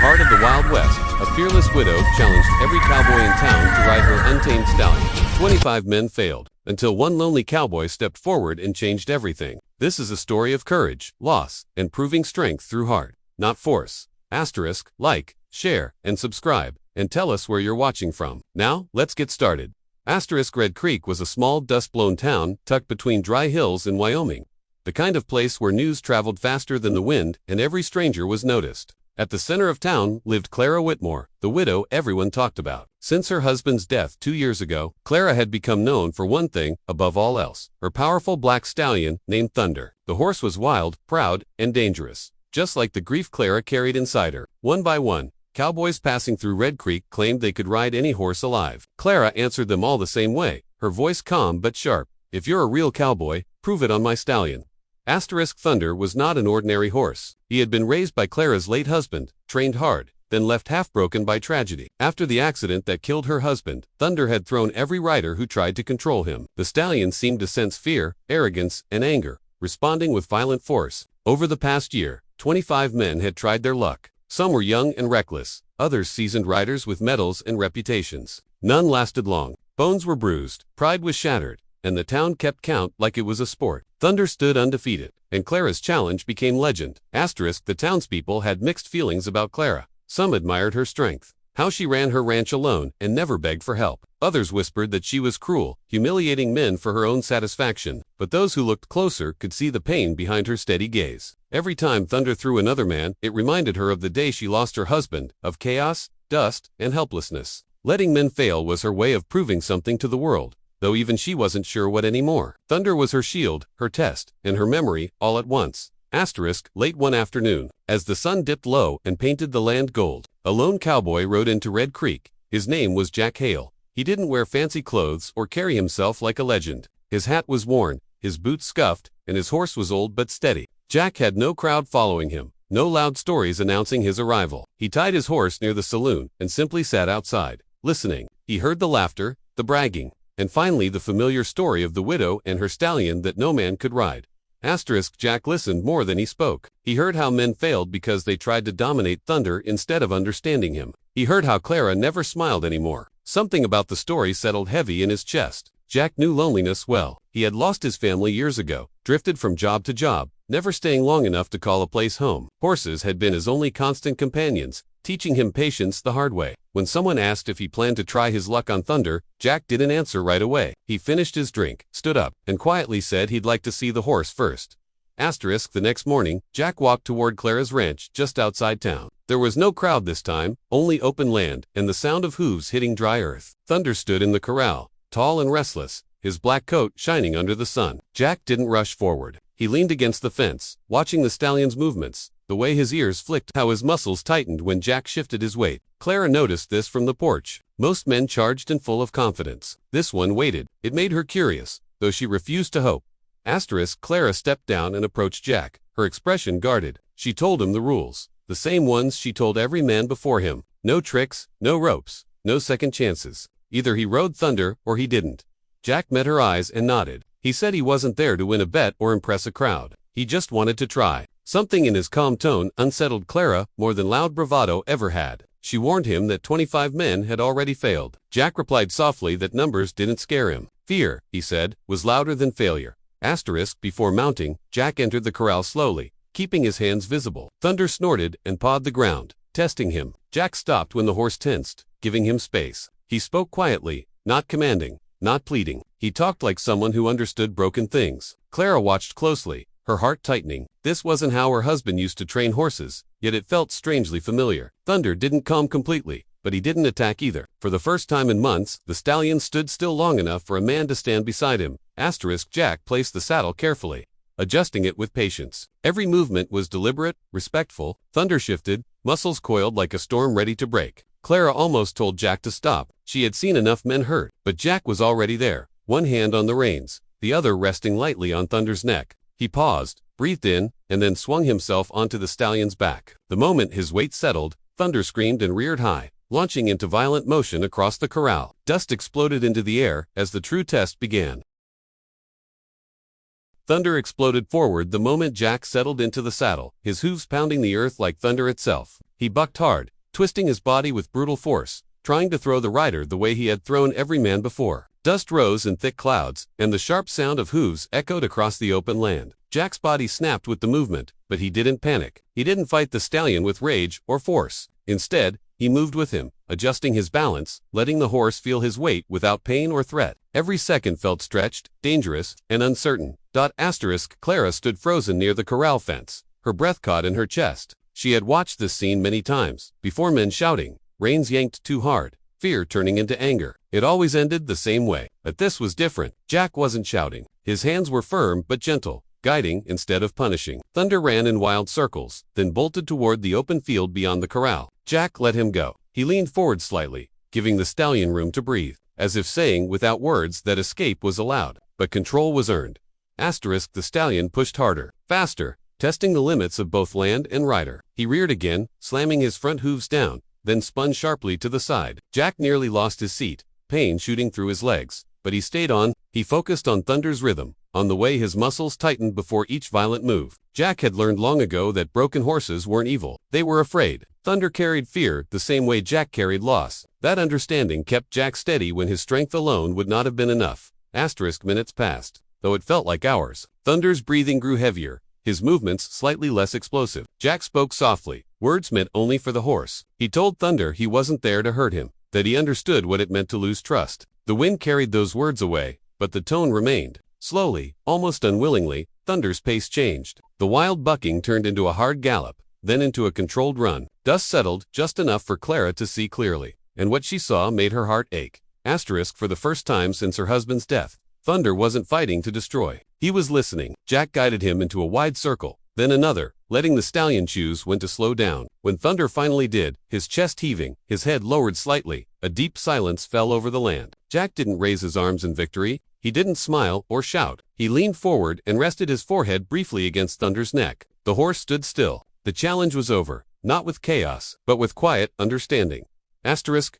heart of the Wild West, a fearless widow challenged every cowboy in town to ride her untamed stallion. 25 men failed, until one lonely cowboy stepped forward and changed everything. This is a story of courage, loss, and proving strength through heart, not force. Like, share, and subscribe, and tell us where you're watching from. Now, let's get started. Red Creek was a small, dust-blown town tucked between dry hills in Wyoming. The kind of place where news traveled faster than the wind and every stranger was noticed. At the center of town lived Clara Whitmore, the widow everyone talked about. Since her husband's death 2 years ago, Clara had become known for one thing above all else: her powerful black stallion named Thunder. The horse was wild, proud, and dangerous, just like the grief Clara carried inside her. One by one, cowboys passing through Red Creek claimed they could ride any horse alive. Clara answered them all the same way, her voice calm but sharp. "If you're a real cowboy, prove it on my stallion." Thunder was not an ordinary horse. He had been raised by Clara's late husband, trained hard, then left half-broken by tragedy. After the accident that killed her husband, Thunder had thrown every rider who tried to control him. The stallion seemed to sense fear, arrogance, and anger, responding with violent force. Over the past year, 25 men had tried their luck. Some were young and reckless, others seasoned riders with medals and reputations. None lasted long. Bones were bruised, pride was shattered, and the town kept count like it was a sport. Thunder stood undefeated, and Clara's challenge became legend. The townspeople had mixed feelings about Clara. Some admired her strength, how she ran her ranch alone and never begged for help. Others whispered that she was cruel, humiliating men for her own satisfaction. But those who looked closer could see the pain behind her steady gaze. Every time Thunder threw another man, it reminded her of the day she lost her husband, of chaos, dust, and helplessness. Letting men fail was her way of proving something to the world, though even she wasn't sure what anymore. Thunder was her shield, her test, and her memory, all at once. Late one afternoon, as the sun dipped low and painted the land gold, a lone cowboy rode into Red Creek. His name was Jack Hale. He didn't wear fancy clothes or carry himself like a legend. His hat was worn, his boots scuffed, and his horse was old but steady. Jack had no crowd following him, no loud stories announcing his arrival. He tied his horse near the saloon and simply sat outside, listening. He heard the laughter, the bragging, and finally the familiar story of the widow and her stallion that no man could ride. Jack listened more than he spoke. He heard how men failed because they tried to dominate Thunder instead of understanding him. He heard how Clara never smiled anymore. Something about the story settled heavy in his chest. Jack knew loneliness well. He had lost his family years ago, drifted from job to job, never staying long enough to call a place home. Horses had been his only constant companions, teaching him patience the hard way. When someone asked if he planned to try his luck on Thunder, Jack didn't answer right away. He finished his drink, stood up, and quietly said he'd like to see the horse first. The next morning, Jack walked toward Clara's ranch just outside town. There was no crowd this time, only open land and the sound of hooves hitting dry earth. Thunder stood in the corral, tall and restless, his black coat shining under the sun. Jack didn't rush forward. He leaned against the fence, watching the stallion's movements, the way his ears flicked, how his muscles tightened when Jack shifted his weight. Clara noticed this from the porch. Most men charged and full of confidence. This one waited. It made her curious, though she refused to hope. Clara stepped down and approached Jack, her expression guarded. She told him the rules, the same ones she told every man before him. No tricks, no ropes, no second chances. Either he rode Thunder or he didn't. Jack met her eyes and nodded. He said he wasn't there to win a bet or impress a crowd. He just wanted to try. Something in his calm tone unsettled Clara more than loud bravado ever had. She warned him that 25 men had already failed. Jack replied softly that numbers didn't scare him. Fear, he said, was louder than failure. Before mounting, Jack entered the corral slowly, keeping his hands visible. Thunder snorted and pawed the ground, testing him. Jack stopped when the horse tensed, giving him space. He spoke quietly, not commanding, not pleading. He talked like someone who understood broken things. Clara watched closely, her heart tightening. This wasn't how her husband used to train horses, yet it felt strangely familiar. Thunder didn't calm completely, but he didn't attack either. For the first time in months, the stallion stood still long enough for a man to stand beside him. Jack placed the saddle carefully, adjusting it with patience. Every movement was deliberate, respectful. Thunder shifted, muscles coiled like a storm ready to break. Clara almost told Jack to stop. She had seen enough men hurt, but Jack was already there, one hand on the reins, the other resting lightly on Thunder's neck. He paused, breathed in, and then swung himself onto the stallion's back. The moment his weight settled, Thunder screamed and reared high, launching into violent motion across the corral. Dust exploded into the air as the true test began. Thunder exploded forward the moment Jack settled into the saddle, his hooves pounding the earth like thunder itself. He He bucked hard, twisting his body with brutal force, trying to throw the rider the way he had thrown every man before. Dust rose in thick clouds, and the sharp sound of hooves echoed across the open land. Jack's body snapped with the movement, but he didn't panic. He didn't fight the stallion with rage or force. Instead, he moved with him, adjusting his balance, letting the horse feel his weight without pain or threat. Every second felt stretched, dangerous, and uncertain. Clara stood frozen near the corral fence, her breath caught in her chest. She had watched this scene many times, before, men shouting, reins yanked too hard, fear turning into anger. It always ended the same way. But this was different. Jack wasn't shouting. His hands were firm but gentle, guiding instead of punishing. Thunder ran in wild circles, then bolted toward the open field beyond the corral. Jack let him go. He leaned forward slightly, giving the stallion room to breathe, as if saying without words that escape was allowed. But control was earned. The stallion pushed harder, faster, testing the limits of both land and rider. He reared again, slamming his front hooves down, then spun sharply to the side. Jack nearly lost his seat, pain shooting through his legs. But he stayed on. He focused on Thunder's rhythm, on the way his muscles tightened before each violent move. Jack had learned long ago that broken horses weren't evil. They were afraid. Thunder carried fear the same way Jack carried loss. That understanding kept Jack steady when his strength alone would not have been enough. Minutes passed, though it felt like hours. Thunder's breathing grew heavier, his movements slightly less explosive. Jack spoke softly, words meant only for the horse. He told Thunder he wasn't there to hurt him, that he understood what it meant to lose trust. The wind carried those words away, but the tone remained. Slowly, almost unwillingly, Thunder's pace changed. The wild bucking turned into a hard gallop, then into a controlled run. Dust settled just enough for Clara to see clearly, and what she saw made her heart ache. For the first time since her husband's death, Thunder wasn't fighting to destroy. He was listening. Jack guided him into a wide circle, then another, letting the stallion choose when to slow down. When Thunder finally did, his chest heaving, his head lowered slightly, a deep silence fell over the land. Jack didn't raise his arms in victory. He didn't smile or shout. He leaned forward and rested his forehead briefly against Thunder's neck. The horse stood still. The challenge was over, not with chaos, but with quiet understanding.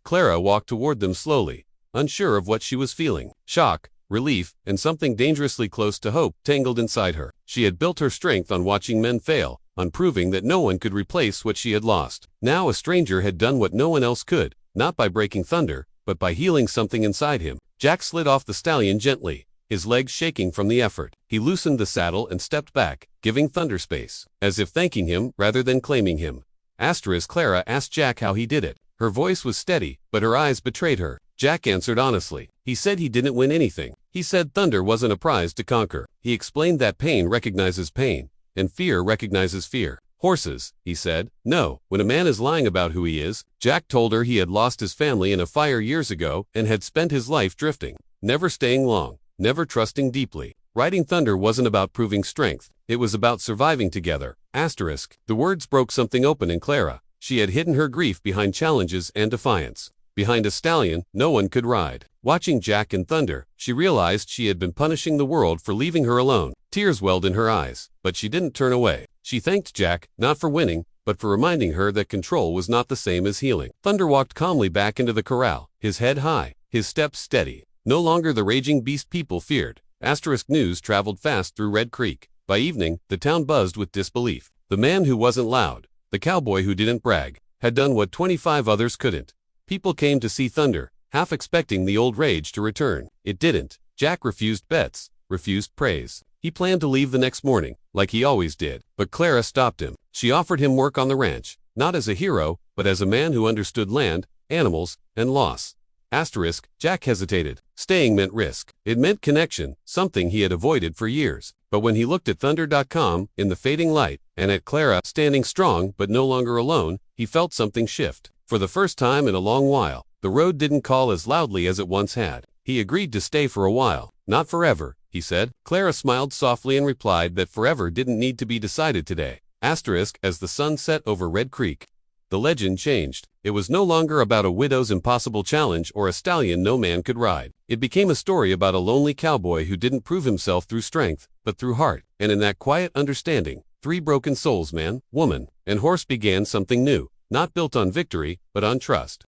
Clara walked toward them slowly, unsure of what she was feeling. Shock, relief, and something dangerously close to hope tangled inside her. She had built her strength on watching men fail, on proving that no one could replace what she had lost. Now a stranger had done what no one else could, not by breaking Thunder, but by healing something inside him. Jack slid off the stallion gently, his legs shaking from the effort. He loosened the saddle and stepped back, giving Thunder space, as if thanking him rather than claiming him. Clara asked Jack how he did it. Her voice was steady, but her eyes betrayed her. Jack answered honestly. He said he didn't win anything. He said Thunder wasn't a prize to conquer. He explained that pain recognizes pain, and fear recognizes fear. Horses, he said, no, when a man is lying about who he is. Jack told her he had lost his family in a fire years ago and had spent his life drifting, never staying long, never trusting deeply. Riding Thunder wasn't about proving strength. It was about surviving together. The words broke something open in Clara. She had hidden her grief behind challenges and defiance. Behind a stallion, no one could ride. Watching Jack and Thunder, she realized she had been punishing the world for leaving her alone. Tears welled in her eyes, but she didn't turn away. She thanked Jack, not for winning, but for reminding her that control was not the same as healing. Thunder walked calmly back into the corral, his head high, his steps steady. No longer the raging beast people feared. News traveled fast through Red Creek. By evening, the town buzzed with disbelief. The man who wasn't loud, the cowboy who didn't brag, had done what 25 others couldn't. People came to see Thunder, half expecting the old rage to return. It didn't. Jack refused bets, refused praise. He planned to leave the next morning, like he always did. But Clara stopped him. She offered him work on the ranch, not as a hero, but as a man who understood land, animals, and loss. Jack hesitated. Staying meant risk. It meant connection, something he had avoided for years. But when he looked at Thunder.com in the fading light, and at Clara standing strong but no longer alone, he felt something shift. For the first time in a long while, the road didn't call as loudly as it once had. He agreed to stay for a while. Not forever, he said. Clara smiled softly and replied that forever didn't need to be decided today. As the sun set over Red Creek, the legend changed. It was no longer about a widow's impossible challenge or a stallion no man could ride. It became a story about a lonely cowboy who didn't prove himself through strength, but through heart. And in that quiet understanding, 3 broken souls, man, woman, and horse, began something new, not built on victory, but on trust.